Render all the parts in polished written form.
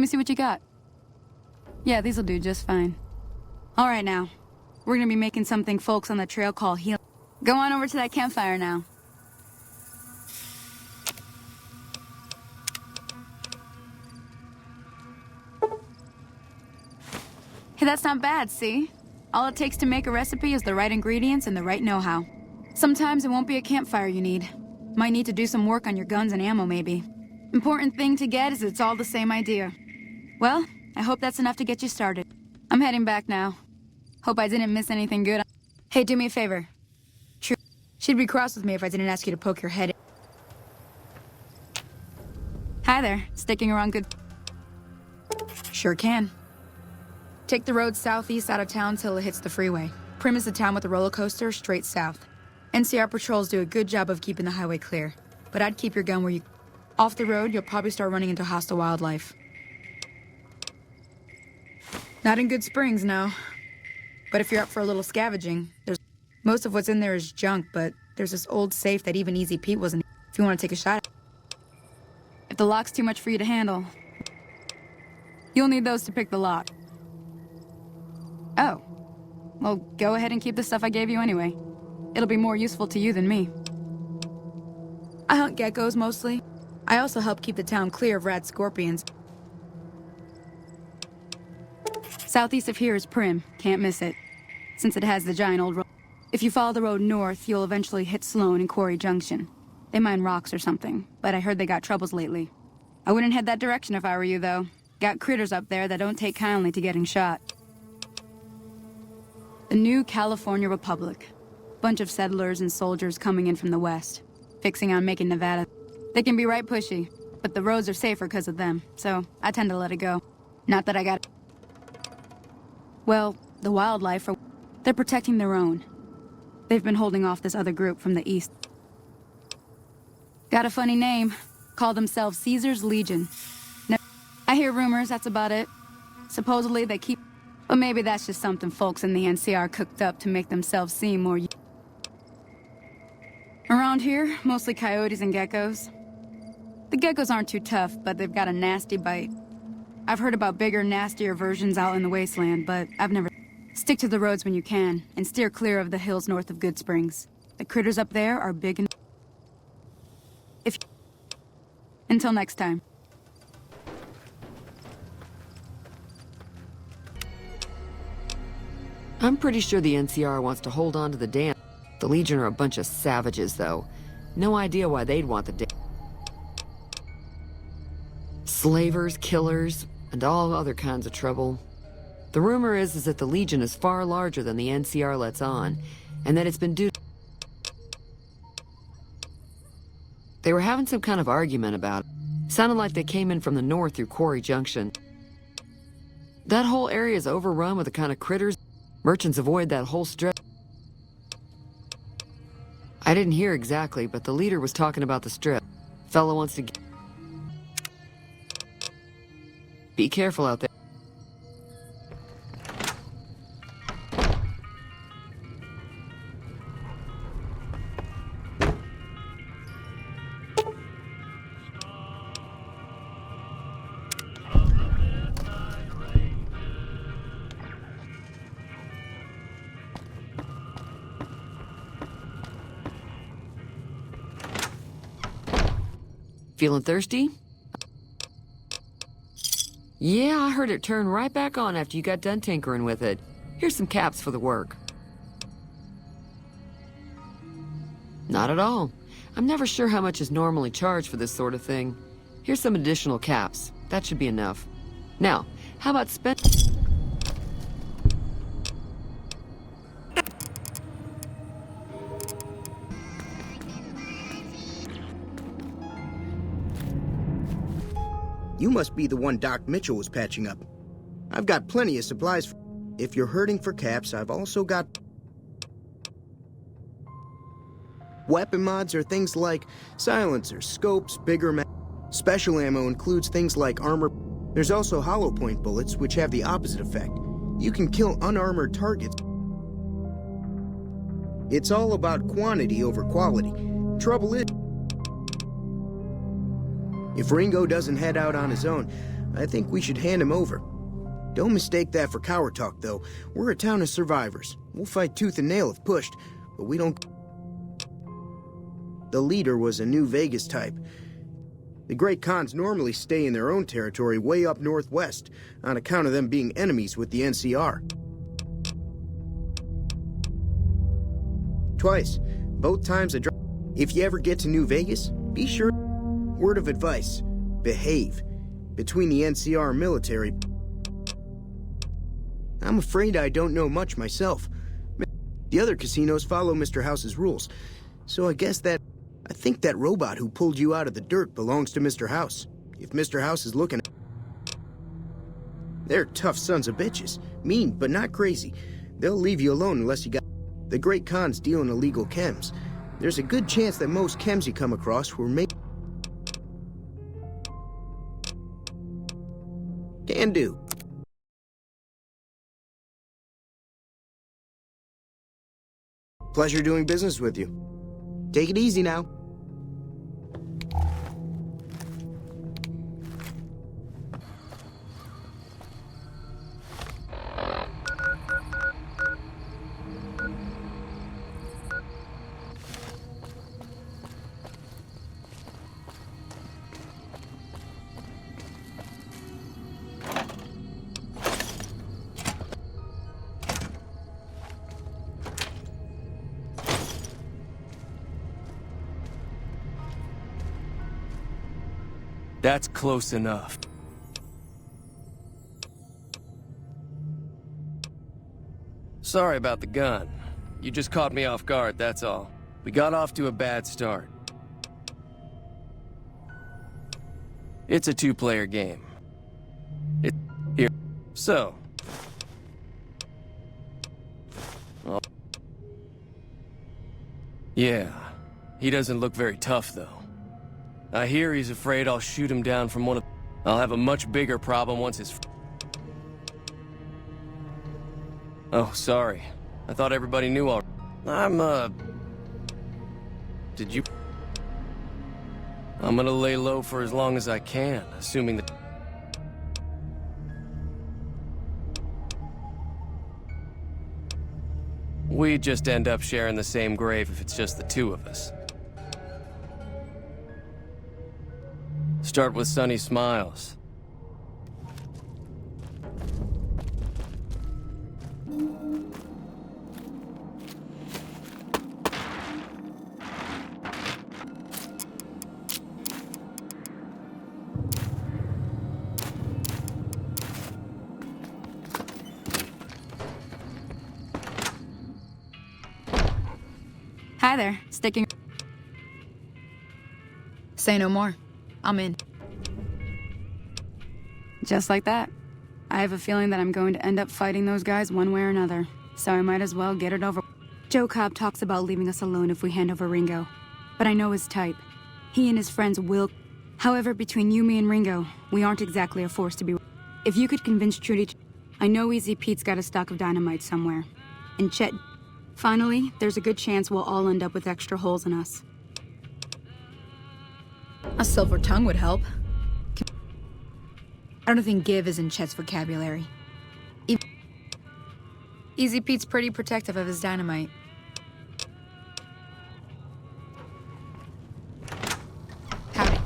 me see what you got. Yeah, these'll do just fine. All right now. We're gonna be making something folks on the trail call heal. Go on over to that campfire now. Hey, that's not bad, see? All it takes to make a recipe is the right ingredients and the right know-how. Sometimes it won't be a campfire you need. Might need to do some work on your guns and ammo, maybe. Important thing to get is it's all the same idea. Well, I hope that's enough to get you started. I'm heading back now. Hope I didn't miss anything good. Hey, do me a favor. True. She'd be cross with me if I didn't ask you to poke your head in. Hi there. Sticking around good? Sure can. Take the road southeast out of town till it hits the freeway. Prim is the town with the roller coaster straight south. NCR patrols do a good job of keeping the highway clear, but I'd keep your gun where you... Off the road, you'll probably start running into hostile wildlife. Not in Goodsprings, no. But if you're up for a little scavenging, there's... Most of what's in there is junk, but there's this old safe that even Easy Pete wasn't... If you want to take a shot. If the lock's too much for you to handle, you'll need those to pick the lock. Oh. Well, go ahead and keep the stuff I gave you anyway. It'll be more useful to you than me. I hunt geckos mostly. I also help keep the town clear of rad scorpions. Southeast of here is Prim. Can't miss it. Since it has the giant old road. If you follow the road north, you'll eventually hit Sloan and Quarry Junction. They mine rocks or something, but I heard they got troubles lately. I wouldn't head that direction if I were you, though. Got critters up there that don't take kindly to getting shot. The new California Republic. Bunch of settlers and soldiers coming in from the west, fixing on making Nevada. They can be right pushy, but the roads are safer because of them, so I tend to let it go. Not that I got... Well, the wildlife are... They're protecting their own. They've been holding off this other group from the east. Got a funny name. Call themselves Caesar's Legion. I hear rumors, that's about it. Supposedly they keep... But maybe that's just something folks in the NCR cooked up to make themselves seem more... Around here, mostly coyotes and geckos. The geckos aren't too tough, but they've got a nasty bite. I've heard about bigger, nastier versions out in the wasteland, but I've never... Stick to the roads when you can, and steer clear of the hills north of Goodsprings. The critters up there are big and... Until next time. I'm pretty sure the NCR wants to hold on to the dam. The Legion are a bunch of savages, though. No idea why they'd want the dam. Slavers, killers, and all other kinds of trouble. The rumor is that the Legion is far larger than the NCR lets on, and that it's been due... They were having some kind of argument about it. Sounded like they came in from the north through Quarry Junction. That whole area is overrun with the kind of critters. Merchants avoid that whole stretch. I didn't hear exactly, but the leader was talking about the strip. Fella wants to get... Be careful out there. Feeling thirsty? Yeah, I heard it turn right back on after you got done tinkering with it. Here's some caps for the work. Not at all. I'm never sure how much is normally charged for this sort of thing. Here's some additional caps. That should be enough. Now, how about spend... You must be the one Doc Mitchell was patching up. I've got plenty of supplies. If you're hurting for caps, I've also got... Weapon mods are things like silencers, scopes, bigger Special ammo includes things like armor. There's also hollow point bullets, which have the opposite effect. You can kill unarmored targets. It's all about quantity over quality. Trouble is, if Ringo doesn't head out on his own, I think we should hand him over. Don't mistake that for coward talk, though. We're a town of survivors. We'll fight tooth and nail if pushed, but we don't... The leader was a New Vegas type. The Great Khans normally stay in their own territory way up northwest, on account of them being enemies with the NCR. Twice. Both times I dropped. If you ever get to New Vegas, be sure... Word of advice. Behave. Between the NCR and military... I'm afraid I don't know much myself. The other casinos follow Mr. House's rules, so I think that robot who pulled you out of the dirt belongs to Mr. House. If Mr. House is looking... They're tough sons of bitches. Mean, but not crazy. They'll leave you alone unless you got... The Great Khans deal in illegal chems. There's a good chance that most chems you come across were made... Can do. Pleasure doing business with you. Take it easy now. That's close enough. Sorry about the gun. You just caught me off guard, that's all. We got off to a bad start. It's a two-player game. Here. So. Well, yeah. He doesn't look very tough, though. I hear he's afraid I'll shoot him down from one of... I'll have a much bigger problem once his... Oh, sorry. I thought everybody knew already. Did you... I'm gonna lay low for as long as I can, assuming that... We just end up sharing the same grave if it's just the two of us. Start with sunny smiles. Hi there, sticking... Say no more. I'm in. Just like that. I have a feeling that I'm going to end up fighting those guys one way or another, so I might as well get it over. Joe Cobb talks about leaving us alone if we hand over Ringo, but I know his type. He and his friends will... However, between you, me, and Ringo, we aren't exactly a force to be... If you could convince Trudy... I know Easy Pete's got a stock of dynamite somewhere. And Chet... Finally, there's a good chance we'll all end up with extra holes in us. A silver tongue would help. I don't think give is in Chet's vocabulary. Easy Pete's pretty protective of his dynamite. Howdy.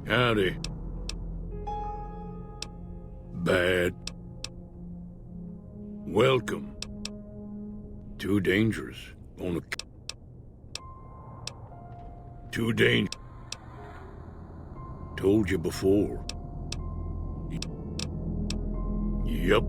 Howdy. Bad. Welcome. Too dangerous. Too dangerous. Told you before. Yep.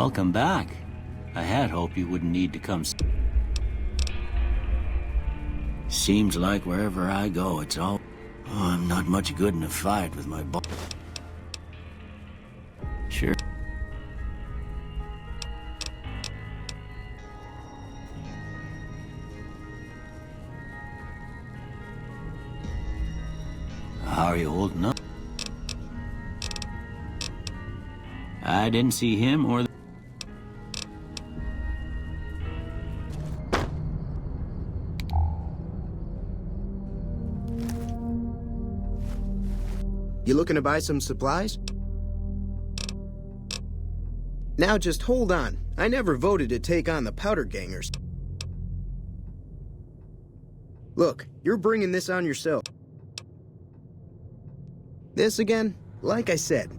Welcome back. I had hoped you wouldn't need to come. Seems like wherever I go, it's all... Oh, I'm not much good in a fight with my boss. Sure. How are you holding up? I didn't see him or... You looking to buy some supplies? Now just hold on. I never voted to take on the Powder Gangers. Look, you're bringing this on yourself. This again? Like I said,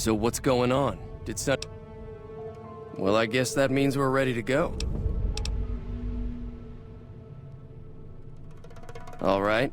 So what's going on? Well, I guess that means we're ready to go. All right.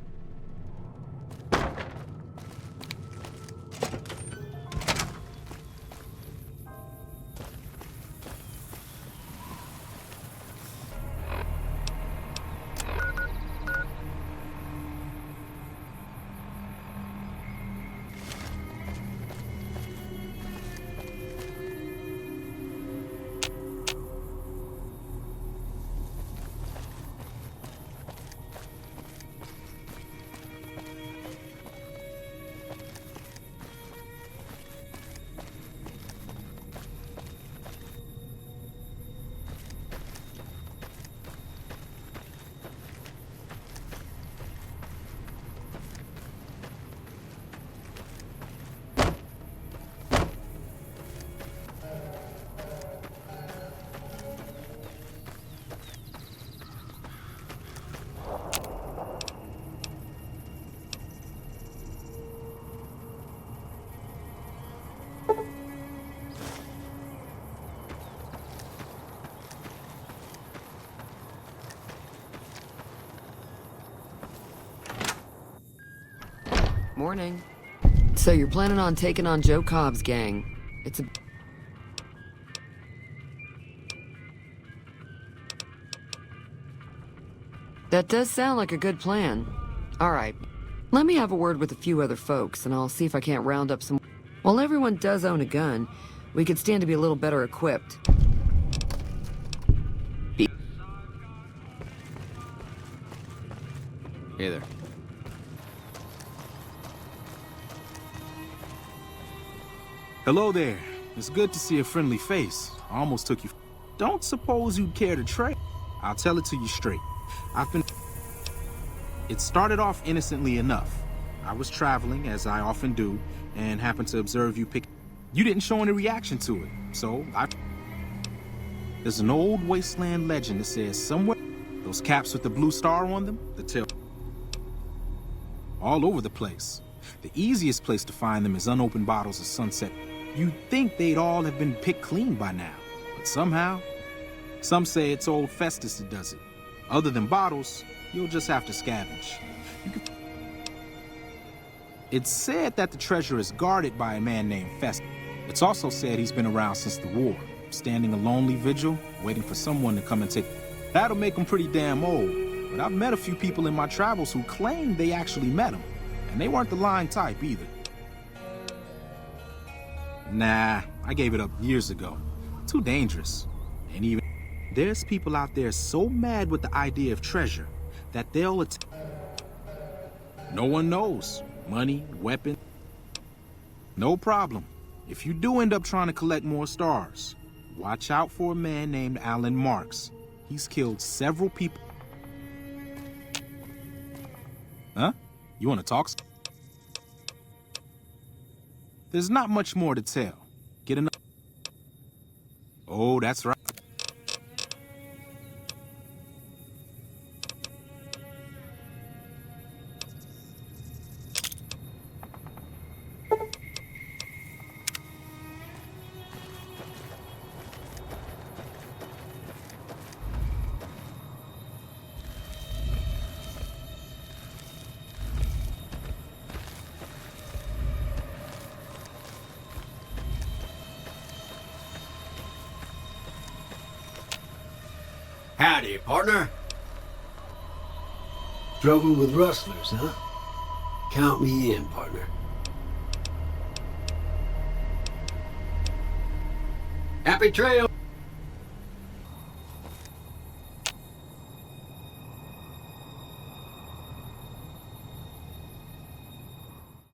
Morning. So you're planning on taking on Joe Cobb's gang. It's a... That does sound like a good plan. All right. Let me have a word with a few other folks, and I'll see if I can't round up some... While everyone does own a gun, we could stand to be a little better equipped. Hey there. Hello there. It's good to see a friendly face. I almost took you. Don't suppose you'd care to trade? I'll tell it to you straight. It started off innocently enough. I was traveling, as I often do, and happened to observe you pick... You didn't show any reaction to it, so There's an old wasteland legend that says somewhere... Those caps with the blue star on them, the tail... All over the place. The easiest place to find them is unopened bottles of Sunset. You'd think they'd all have been picked clean by now, but somehow... Some say it's old Festus that does it. Other than bottles, you'll just have to scavenge. It's said that the treasure is guarded by a man named Festus. It's also said he's been around since the war, standing a lonely vigil, waiting for someone to come and take... That'll make him pretty damn old, but I've met a few people in my travels who claim they actually met him, and they weren't the lying type either. Nah, I gave it up years ago. Too dangerous. And even... There's people out there so mad with the idea of treasure that they'll No one knows. Money, weapon. No problem. If you do end up trying to collect more stars, watch out for a man named Alan Marks. He's killed several people. Huh? You want to talk? There's not much more to tell. Get enough. Oh, that's right. Howdy, partner. Struggling with rustlers, huh? Count me in, partner. Happy trail!